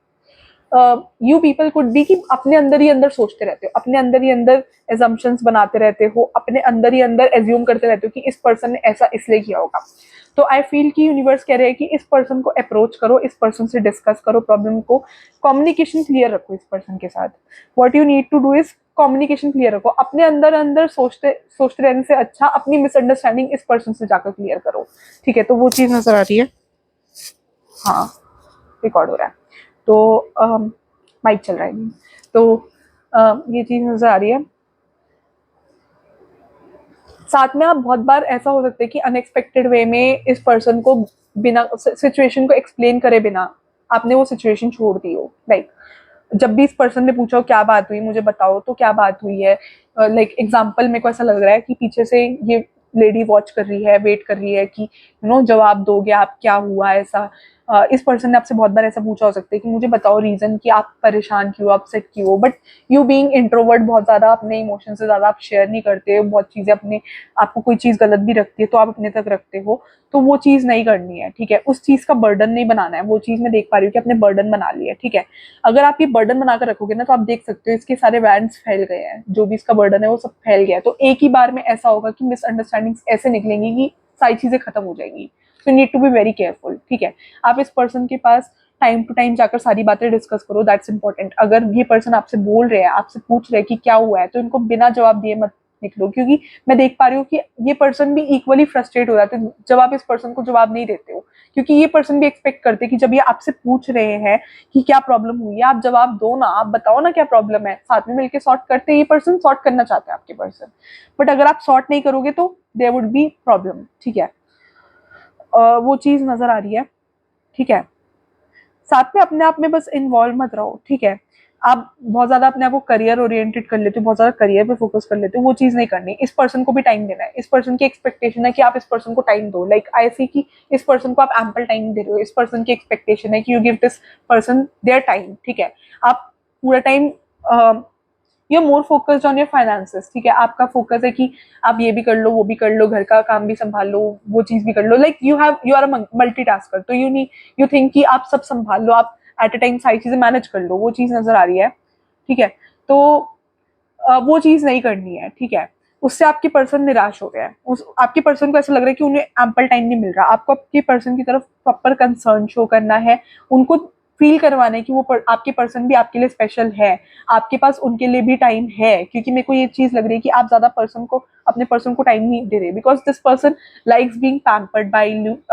you people could be कि अपने अंदर ही अंदर सोचते रहते हो, अपने अंदर ही अंदर एजम्पशंस बनाते रहते हो, अपने अंदर ही अंदर एज्यूम करते रहते हो कि इस पर्सन ने ऐसा इसलिए किया होगा. तो आई फील कि यूनिवर्स कह रहे हैं कि इस पर्सन को अप्रोच करो, इस पर्सन से डिस्कस करो प्रॉब्लम को, कम्युनिकेशन क्लियर रखो इस पर्सन के साथ. What you need to do is communication clear रखो. अपने अंदर अंदर सोचते सोचते रहने से अच्छा अपनी मिसअंडरस्टैंडिंग इस पर्सन से जाकर क्लियर करो. ठीक है, तो वो चीज़ नजर आ रही है. हाँ, रिकॉर्ड हो रहा है. तो माइक चल रहा है. तो ये चीज़ नज़र आ रही है. साथ में आप बहुत बार ऐसा हो सकता है कि अनएक्सपेक्टेड वे में इस पर्सन को बिना सिचुएशन को एक्सप्लेन करे बिना आपने वो सिचुएशन छोड़ दी हो. लाइक जब भी इस पर्सन ने पूछा हो क्या बात हुई, मुझे बताओ तो क्या बात हुई है. लाइक एग्जाम्पल मेरे को ऐसा लग रहा है कि पीछे से ये लेडी वॉच कर रही है, वेट कर रही है कि जवाब दोगे आप, क्या हुआ ऐसा. इस पर्सन ने आपसे बहुत बार ऐसा पूछा हो सकता है कि मुझे बताओ रीजन कि आप परेशान क्यों, अपसेट क्यों हो. बट यू बीइंग इंट्रोवर्ट बहुत ज़्यादा अपने इमोशन से ज़्यादा आप शेयर नहीं करते हो. बहुत चीज़ें अपने, आपको कोई चीज़ गलत भी रखती है तो आप अपने तक रखते हो. तो वो चीज़ नहीं करनी है. ठीक है, उस चीज़ का बर्डन नहीं बनाना है. वो चीज़ मैं देख पा रही हूँ कि आपने बर्डन बना लिया है. ठीक है, अगर आप ये बर्डन बनाकर रखोगे ना तो आप देख सकते हो इसके सारे वैंड्स फैल गए हैं, जो भी इसका बर्डन है वो सब फैल गया है. तो एक ही बार में ऐसा होगा कि मिसअंडरस्टैंडिंग्स ऐसे निकलेंगी कि सारी चीज़ें खत्म हो जाएंगी. So need to be very careful. ठीक है, आप इस पर्सन के पास टाइम टू टाइम जाकर सारी बातें डिस्कस करो. That's important. अगर ये पर्सन आपसे बोल रहे हैं, आपसे पूछ रहे हैं कि क्या हुआ है, तो इनको बिना जवाब दिए मत निकलो, क्योंकि मैं देख पा रही हूँ कि ये पर्सन भी इक्वली फ्रस्ट्रेट हो जाते हैं जब आप इस पर्सन को जवाब नहीं देते हो. क्योंकि ये पर्सन भी एक्सपेक्ट करते हैं कि जब ये आपसे पूछ रहे हैं कि क्या प्रॉब्लम हुई है, आप जवाब दो ना, आप बताओ ना क्या प्रॉब्लम है, साथ में मिलकर सॉर्ट करते हैं. ये पर्सन सॉर्ट करना चाहते हैं आपके पर्सन, बट अगर आप सॉर्ट नहीं करोगे तो देयर वुड बी प्रॉब्लम. ठीक है, वो चीज नजर आ रही है, ठीक है। साथ में अपने आप में बस इन्वॉल्व मत रहो, ठीक है। आप बहुत ज्यादा अपने आप को करियर ओरिएंटेड कर लेते हो, बहुत ज्यादा करियर पे फोकस कर लेते हो, वो चीज नहीं करनी। इस पर्सन को भी टाइम देना है, इस पर्सन की एक्सपेक्टेशन है कि आप इस पर्सन को टाइम दो, लाइक आई सी कि इस पर्सन को आप एम्पल टाइम दे रहे हो, इस पर्सन की एक्सपेक्टेशन है कि you give this person their time, ठीक है। आप पूरा time you are more focused on your finances, ठीक है। आपका फोकस है कि आप ये भी कर लो, वो भी कर लो, घर का काम भी संभाल लो, वो चीज भी कर लो, like you are a multitasker, तो यू थिंक कि आप सब संभाल लो, आप एट अ टाइम सारी चीजें मैनेज कर लो, वो चीज नजर आ रही है, ठीक है। तो वो चीज नहीं करनी है, ठीक है। उससे आपके पर्सन निराश हो गया है, उस आपके पर्सन को ऐसा लग रहा है कि उन्हें एम्पल टाइम नहीं मिल रहा। आपको आपके पर्सन की तरफ प्रॉपर कंसर्न शो करना है, उनको फील करवाना है कि आपके पर्सन भी आपके लिए स्पेशल है, आपके पास उनके लिए भी टाइम है। क्योंकि मेरे को ये चीज लग रही है कि आप ज्यादा पर्सन को, अपने पर्सन को टाइम नहीं दे रहे, because this person likes being pampered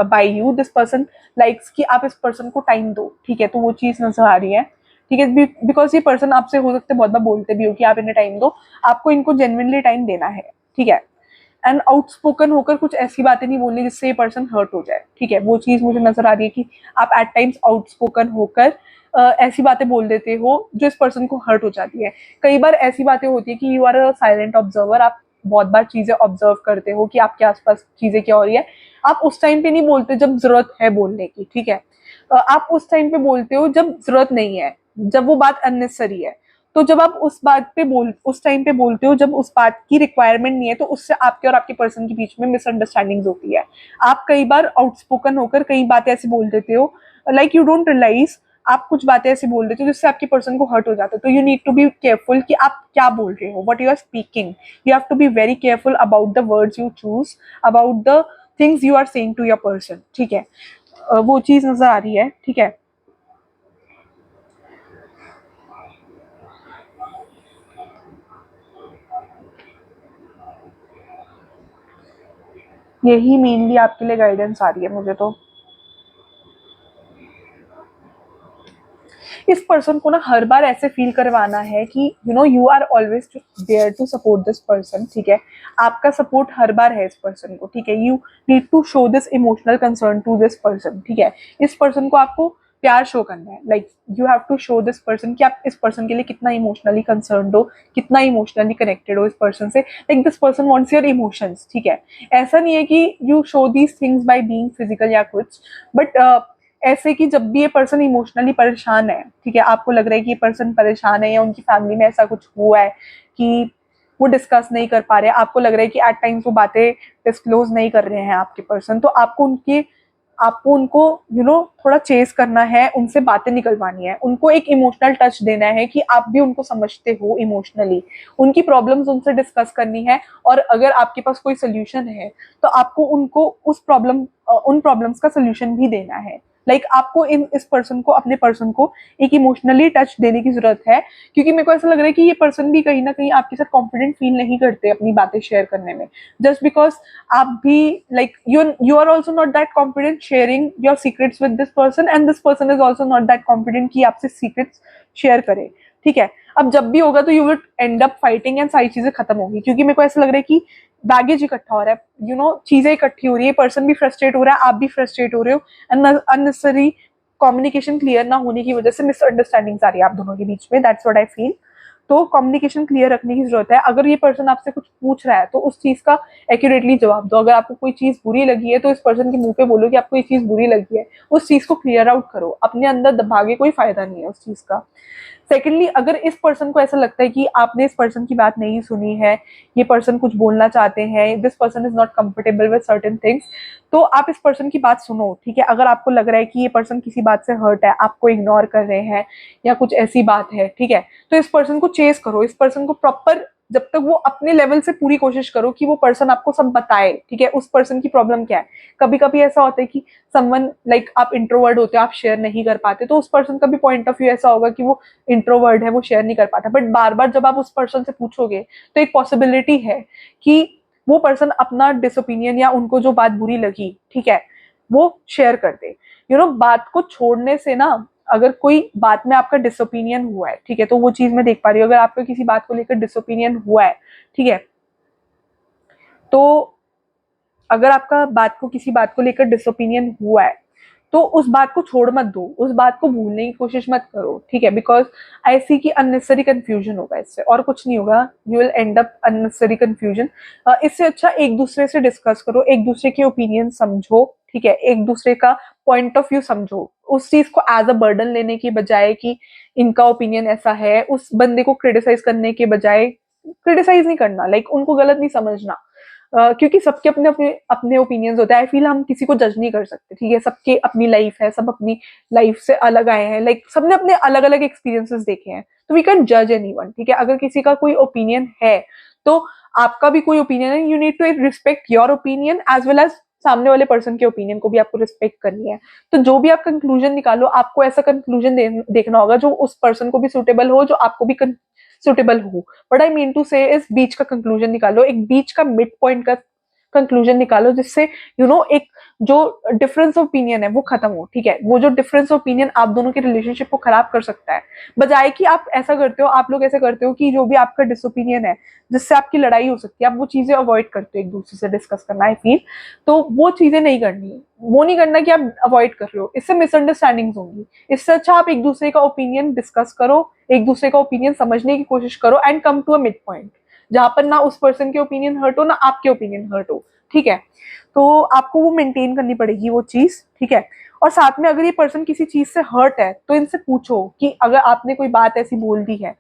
by you, this person likes कि आप इस पर्सन को टाइम दो, ठीक है। तो वो चीज नजर आ रही है, ठीक है। बिकॉज ये पर्सन आपसे हो सकते बहुत बार बोलते भी हो कि आप इन्हें टाइम दो, आपको इनको जेन्युइनली टाइम देना है, ठीक है। एंड आउटस्पोकन होकर कुछ ऐसी बातें नहीं बोलनी जिससे ये पर्सन हर्ट हो जाए, ठीक है। वो चीज मुझे नजर आ रही है कि आप एट टाइम्स आउटस्पोकन होकर ऐसी बातें बोल देते हो जो इस पर्सन को हर्ट हो जाती है। कई बार ऐसी बातें होती है कि you are a silent observer, आप बहुत बार चीजें ऑब्जर्व करते हो कि आपके आसपास चीजें क्या हो रही है। आप उस टाइम पे नहीं बोलते जब जरूरत है बोलने की, ठीक है। आप उस टाइम पे बोलते हो जब जरूरत नहीं है, जब वो बात अननेसेसरी है। तो जब आप उस टाइम पे बोलते हो जब उस बात की रिक्वायरमेंट नहीं है, तो उससे आपके और आपके पर्सन के बीच में मिसअंडरस्टैंडिंग होती है। आप कई बार आउटस्पोकन होकर कई बातें ऐसी बोल देते हो, लाइक यू डोंट रियलाइज, आप कुछ बातें ऐसी बोल देते हो जिससे आपके पर्सन को हर्ट हो जाता है। तो you need to be careful कि आप क्या बोल रहे हो, what you are speaking. You have to be very careful about the words you choose, about the things you are saying to your person, ठीक है। वो चीज नजर आ रही है, ठीक है। यही मेनली आपके लिए गाइडेंस आ रही है मुझे तो। इस पर्सन को ना हर बार ऐसे फील करवाना है कि you are always there to support this person, ठीक है। आपका सपोर्ट हर बार है इस पर्सन को, ठीक है। You need to show this emotional concern to this person, ठीक है। इस पर्सन को आपको प्यार शो करना है, like you have to show this person कि आप इस पर्सन के लिए कितना इमोशनली कंसर्न हो, कितना इमोशनली कनेक्टेड हो इस पर्सन से, like this person wants your emotions, ठीक है। ऐसा नहीं है कि you show these things by being physical या कुछ, बट ऐसे कि जब भी ये पर्सन इमोशनली परेशान है, ठीक है, आपको लग रहा है कि ये पर्सन परेशान है या उनकी फैमिली में ऐसा कुछ हुआ है कि वो डिस्कस नहीं कर पा रहे, आपको लग रहा है कि एट टाइम्स वो बातें डिस्क्लोज नहीं कर रहे हैं आपके पर्सन, तो आपको उनको थोड़ा चेस करना है, उनसे बातें निकलवानी है, उनको एक इमोशनल टच देना है कि आप भी उनको समझते हो इमोशनली, उनकी प्रॉब्लम्स उनसे डिस्कस करनी है। और अगर आपके पास कोई सोल्यूशन है तो आपको उनको उन प्रॉब्लम्स का सोल्यूशन भी देना है। लाइक आपको इस पर्सन को, अपने पर्सन को एक इमोशनली टच देने की जरूरत है। क्योंकि मेरे को ऐसा लग रहा है कि ये पर्सन भी कहीं ना कहीं आपके साथ कॉन्फिडेंट फील नहीं करते अपनी बातें शेयर करने में, जस्ट बिकॉज आप भी like you are also not that confident sharing your secrets with this person, and this person is also not that confident कि आपसे सीक्रेट्स शेयर करे, ठीक है। अब जब भी होगा तो you will and up fighting and सारी चीजें खत्म होगी, क्योंकि मेरे को ऐसा लग रहा है कि बैगेज इकट्ठा हो रहा है, चीजें इकट्ठी हो रही है, पर्सन भी फ्रस्ट्रेट हो रहा है, आप भी फ्रस्ट्रेट हो रहे हो, एंड अननेसेसरी कम्युनिकेशन क्लियर ना होने की वजह से मिसअंडरस्टैंडिंग्स आ रही है आप दोनों के बीच में, दैट्स व्हाट आई फील। तो कम्युनिकेशन क्लियर रखने की जरूरत है। अगर ये पर्सन आपसे कुछ पूछ रहा है तो उस चीज का एक्यूरेटली जवाब दो। अगर आपको कोई चीज बुरी लगी है तो इस पर्सन के मुंह पे बोलो कि आपको ये चीज बुरी लगी है, उस चीज को क्लियर आउट करो, अपने अंदर दबागे कोई फायदा नहीं है उस चीज का। सेकेंडली, अगर इस पर्सन को ऐसा लगता है कि आपने इस पर्सन की बात नहीं सुनी है, ये पर्सन कुछ बोलना चाहते हैं, this person is not comfortable with certain things, तो आप इस पर्सन की बात सुनो, ठीक है। अगर आपको लग रहा है कि ये पर्सन किसी बात से हर्ट है, आपको इग्नोर कर रहे हैं या कुछ ऐसी बात है, ठीक है, तो इस पर्सन को चेस करो, इस पर्सन को प्रॉपर, जब तक वो अपने लेवल से पूरी कोशिश करो कि वो पर्सन आपको सब बताए, ठीक है, उस पर्सन की प्रॉब्लम क्या है। कभी कभी ऐसा होता है कि समवन लाइक आप इंट्रोवर्ड होते हो, आप शेयर नहीं कर पाते, तो उस पर्सन का भी पॉइंट ऑफ व्यू ऐसा होगा कि वो इंट्रोवर्ड है, वो शेयर नहीं कर पाता, बट बार बार जब आप उस पर्सन से पूछोगे तो एक पॉसिबिलिटी है कि वो पर्सन अपना डिसओपिनियन या उनको जो बात बुरी लगी, ठीक है, वो शेयर कर दे। बात को छोड़ने से ना, अगर कोई बात में आपका डिसओपिनियन हुआ है, ठीक है, तो वो चीज मैं देख पा रही हूँ, अगर आपका किसी बात को लेकर डिसओपिनियन हुआ है, ठीक है, तो अगर आपका बात को किसी बात को लेकर डिसओपिनियन हुआ है तो उस बात को छोड़ मत दो, उस बात को भूलने की कोशिश मत करो, ठीक है, बिकॉज आई सी की अननेसेसरी कंफ्यूजन होगा इससे, और कुछ नहीं होगा, you will and up unnecessary confusion. इससे अच्छा एक दूसरे से डिस्कस करो, एक दूसरे के ओपिनियन समझो, ठीक है, एक दूसरे का पॉइंट ऑफ व्यू समझो, उस चीज को एज अ बर्डन लेने की बजाय कि इनका ओपिनियन ऐसा है, उस बंदे को क्रिटिसाइज करने के बजाय, क्रिटिसाइज नहीं करना, लाइक उनको गलत नहीं समझना, क्योंकि सबके अपने अपने अपने ओपिनियंस होते हैं। आई फील हम किसी को जज नहीं कर सकते, ठीक है, सबके अपनी लाइफ है, सब अपनी लाइफ से अलग आए हैं, लाइक सबने अपने अलग अलग एक्सपीरियंसेस देखे हैं, तो वी कैन जज एनीवन, ठीक है। अगर किसी का कोई ओपिनियन है तो आपका भी कोई ओपिनियन है, you need to respect your opinion as well as सामने वाले पर्सन के ओपिनियन को भी आपको रिस्पेक्ट करनी है। तो जो भी आप कंक्लूजन निकालो, आपको ऐसा कंक्लूजन देखना होगा जो उस पर्सन को भी सुटेबल हो, जो आपको भी सुटेबल हो। बट आई मीन टू से इस बीच का कंक्लूजन निकालो, एक बीच का मिड पॉइंट का कंक्लूजन निकालो, जिससे एक जो डिफरेंस ऑफ ओपिनियन है वो खत्म हो, ठीक है। वो जो डिफरेंस ऑफ ओपिनियन आप दोनों के रिलेशनशिप को खराब कर सकता है, बजाय कि आप ऐसा करते हो, आप लोग ऐसा करते हो कि जो भी आपका डिसओपिनियन है जिससे आपकी लड़ाई हो सकती है, आप वो चीजें अवॉइड करते हो एक दूसरे से डिस्कस करना, आई फील। तो वो चीजें नहीं करनी, वो नहीं करना कि आप अवॉइड कर रहे हो, इससे मिसअंडरस्टैंडिंग्स होंगी। इससे अच्छा आप एक दूसरे का ओपिनियन डिस्कस करो, एक दूसरे का ओपिनियन समझने की कोशिश करो and come to a mid point, जहां पर ना उस पर्सन के ओपिनियन हर्ट हो, ना आपके ओपिनियन हर्ट हो, ठीक है। तो आपको वो मेंटेन करनी पड़ेगी वो चीज, ठीक है। और साथ में अगर ये पर्सन किसी चीज से हर्ट है तो इनसे पूछो कि अगर आपने कोई बात ऐसी बोल दी है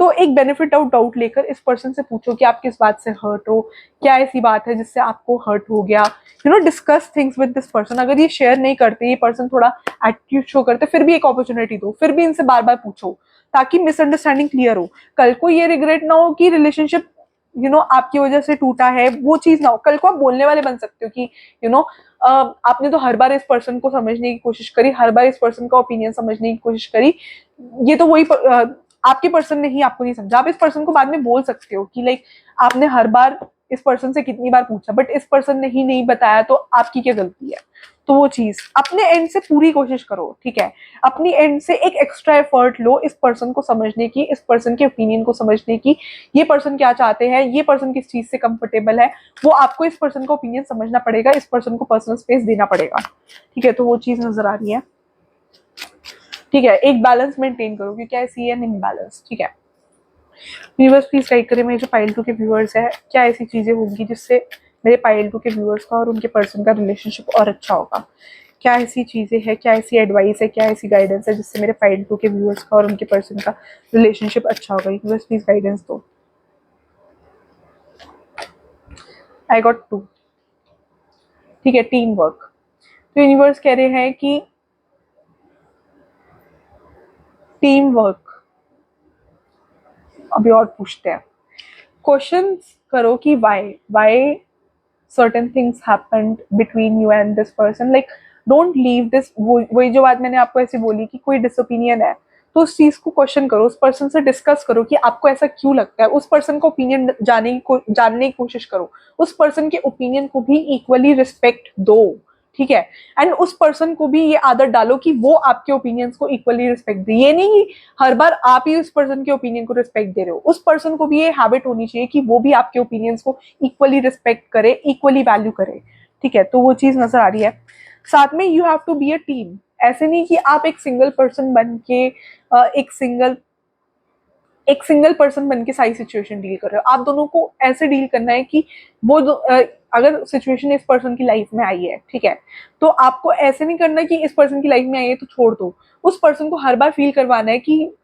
तो एक बेनिफिट ऑफ डाउट लेकर इस पर्सन से पूछो कि आप किस बात से हर्ट हो, क्या ऐसी बात है जिससे आपको हर्ट हो गया, discuss things with this person. अगर ये शेयर नहीं करते, ये पर्सन थोड़ा एटीट्यूड शो करते, फिर भी एक अपॉर्चुनिटी दो, फिर भी इनसे बार बार पूछो, ताकि मिसअंडरस्टैंडिंग क्लियर हो। कल को ये रिग्रेट ना हो कि रिलेशनशिप आपकी वजह से टूटा है, वो चीज ना हो। कल को आप बोलने वाले बन सकते हो कि आपने तो हर बार इस पर्सन को समझने की कोशिश करी, हर बार इस पर्सन का ओपिनियन समझने की कोशिश करी, ये तो वही आपके पर्सन ने ही आपको नहीं समझा। आप इस पर्सन को बाद में बोल सकते हो कि लाइक आपने हर बार इस पर्सन से कितनी बार पूछा, बट इस पर्सन ने ही नहीं बताया, तो आपकी क्या गलती है। तो वो चीज अपने एंड से पूरी कोशिश करो, ठीक है, अपनी एंड से एक एक्स्ट्रा एफर्ट लो इस पर्सन को समझने की, इस पर्सन के ओपिनियन को समझने की, ये पर्सन क्या चाहते हैं, ये पर्सन किस चीज से कंफर्टेबल है, वो आपको इस पर्सन का ओपिनियन समझना पड़ेगा, इस पर्सन को पर्सनल स्पेस देना पड़ेगा, ठीक है। तो वो चीज नजर आ रही है, ठीक है। एक बैलेंस मेंटेन करो, क्योंकि आई सी एन इम्बैलेंस, ठीक है। व्यूअर्स प्लीज गाइड करें, मेरे जो पाइल 2 के व्यूअर्स है, क्या ऐसी चीजें होंगी जिससे मेरे पाइल 2 के व्यूअर्स का और उनके पर्सन का रिलेशनशिप और अच्छा होगा। क्या ऐसी चीजें हैं, क्या ऐसी एडवाइस है, क्या ऐसी गाइडेंस है जिससे मेरे पाइल 2 के व्यूअर्स का और उनके पर्सन का रिलेशनशिप अच्छा होगा। व्यूअर्स प्लीज गाइडेंस दो। आई गॉट 2, ठीक है। टीम वर्क, तो यूनिवर्स कह रहे हैं कि टीम वर्क, अभी और पूछते हैं, क्वेश्चंस करो कि Y certain things happened between you and this person, like don't leave this, वही जो बात मैंने आपको ऐसे बोली कि कोई डिसओपिनियन है तो उस चीज को क्वेश्चन करो, उस पर्सन से डिस्कस करो कि आपको ऐसा क्यों लगता है, उस पर्सन का ओपिनियन जानने की कोशिश करो, उस पर्सन के ओपिनियन को भी इक्वली रिस्पेक्ट दो, ठीक है। एंड उस पर्सन को भी ये आदत डालो कि वो आपके ओपिनियंस को इक्वली रिस्पेक्ट दे। ये नहीं कि हर बार आप ही उस पर्सन के ओपिनियन को रिस्पेक्ट दे रहे हो, उस पर्सन को भी ये हैबिट होनी चाहिए कि वो भी आपके ओपिनियंस को इक्वली रिस्पेक्ट करे, इक्वली वैल्यू करे, ठीक है। तो वो चीज नजर आ रही है। साथ में you have to be a team, ऐसे नहीं कि आप एक सिंगल पर्सन बन के एक सिंगल पर्सन बन के सारी सिचुएशन डील कर रहे हो। आप दोनों को ऐसे डील करना है कि वो अगर सिचुएशन इस पर्सन की लाइफ में आई है, ठीक है, तो आपको ऐसे नहीं करना कि इस पर्सन की लाइफ में आई है तो छोड़ दो। उस पर्सन को हर बार फील करवाना है कि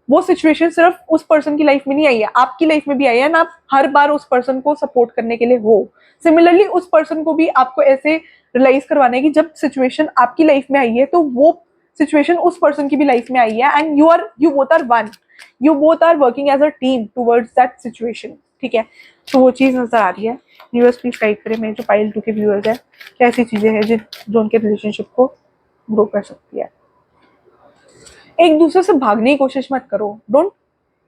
वो सिचुएशन सिर्फ उस पर्सन की लाइफ में नहीं आई है, आपकी लाइफ में भी आई है, ना आप हर बार उस पर्सन को सपोर्ट करने के लिए हो। सिमिलरली उस पर्सन को भी आपको ऐसे रियलाइज करवाना है कि जब सिचुएशन आपकी लाइफ में आई है तो वो सिचुएशन उस पर्सन की भी लाइफ में आई है, and you both are one, you both are working as a team towards that situation, ठीक है। तो वो चीज नजर आ रही है। व्यूअर्स प्लीज गाइड करें, मेरे जो पाइल 2 के व्यूअर्स है, क्या ऐसी चीजें हैं जो उनके रिलेशनशिप को ग्रो कर सकती है। एक दूसरे से भागने की कोशिश मत करो, डोंट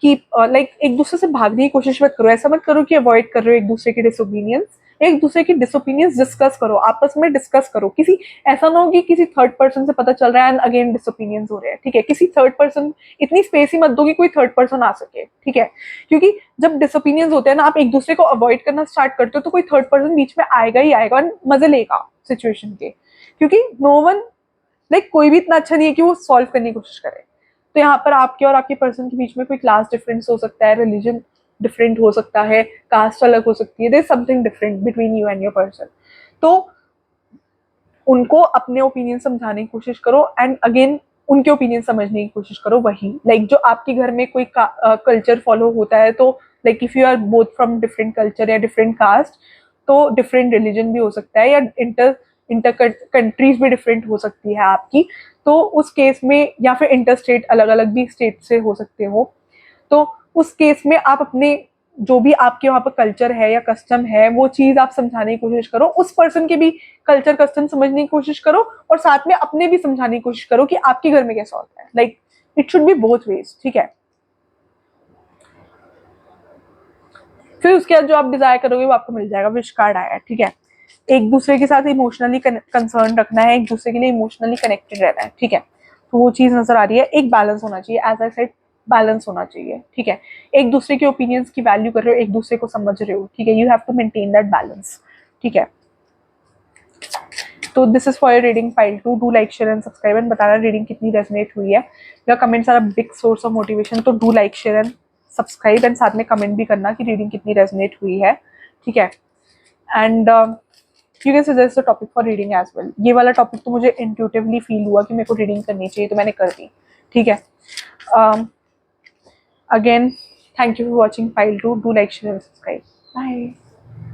कीप लाइक एक दूसरे से भागने की कोशिश मत करो। ऐसा मत करो कि अवॉइड कर रहे हो एक दूसरे के डिसओपिनियंस, एक दूसरे की डिसओपिनियंस डिस्कस करो, आपस में डिस्कस करो। किसी ऐसा ना हो कि किसी थर्ड पर्सन से पता चल रहा है एंड अगेन डिसओपिनियंस हो रहे हैं, ठीक है। किसी थर्ड पर्सन, इतनी स्पेस ही मत दो कि कोई थर्ड पर्सन आ सके, ठीक है। क्योंकि जब डिसओपिनियंस होते हैं ना, आप एक दूसरे को अवॉइड करना स्टार्ट करते हो तो कोई थर्ड पर्सन बीच में आएगा ही आएगा और मजे लेगा सिचुएशन के, क्योंकि नो वन लाइक कोई भी इतना अच्छा नहीं है कि वो सॉल्व करने की कोशिश करे। तो यहाँ पर आपके और आपके पर्सन के बीच में कोई क्लास डिफरेंस हो सकता है, रिलीजन डिफरेंट हो सकता है, कास्ट अलग हो सकती है, there is something different between you and your person. तो उनको अपने ओपिनियन समझाने की कोशिश करो एंड अगेन उनके ओपिनियन समझने की कोशिश करो। वही लाइक जो आपके घर में कोई कल्चर फॉलो होता है, तो like if you are both from different culture या डिफरेंट कास्ट, तो डिफरेंट रिलीजन भी हो सकता है या इंटर इंटर कंट्रीज भी डिफरेंट हो सकती है आपकी। तो उस केस में, या फिर इंटर स्टेट, अलग अलग भी स्टेट से हो सकते हो, तो उस केस में आप अपने जो भी आपके वहाँ पर कल्चर है या कस्टम है वो चीज आप समझाने की कोशिश करो, उस पर्सन के भी कल्चर कस्टम समझने की कोशिश करो और साथ में अपने भी समझाने की कोशिश करो कि आपके घर में कैसा होता है। Like it should be both ways, ठीक है। फिर उसके बाद जो आप डिजायर करोगे वो आपको मिल जाएगा। विश कार्ड आया है, ठीक है। एक दूसरे के साथ इमोशनली कंसर्न रखना है, एक दूसरे के लिए इमोशनली कनेक्टेड रहना है, ठीक है। तो वो चीज नजर आ रही है। एक बैलेंस होना चाहिए, एज आई सेड बैलेंस होना चाहिए, ठीक है। एक दूसरे के ओपिनियंस की वैल्यू कर रहे हो, एक दूसरे को समझ रहे हो, ठीक है। You have to maintain that balance, ठीक है। तो this is for your reading pile 2। Do like share and subscribe and बताना रीडिंग कितनी रेजोनेट हुई है। या comments are a big source of motivation, तो do like share and subscribe and साथ में कमेंट भी करना कि रीडिंग कितनी रेजोनेट हुई है, ठीक है। And you can suggest the topic for reading as well. ये वाला टॉपिक तो मुझे इंट्यूटिवली फील हुआ कि मेरे को रीडिंग करनी चाहिए, तो मैंने कर दी, ठीक है। Again thank you for watching pile 2। Do like share and subscribe. Bye.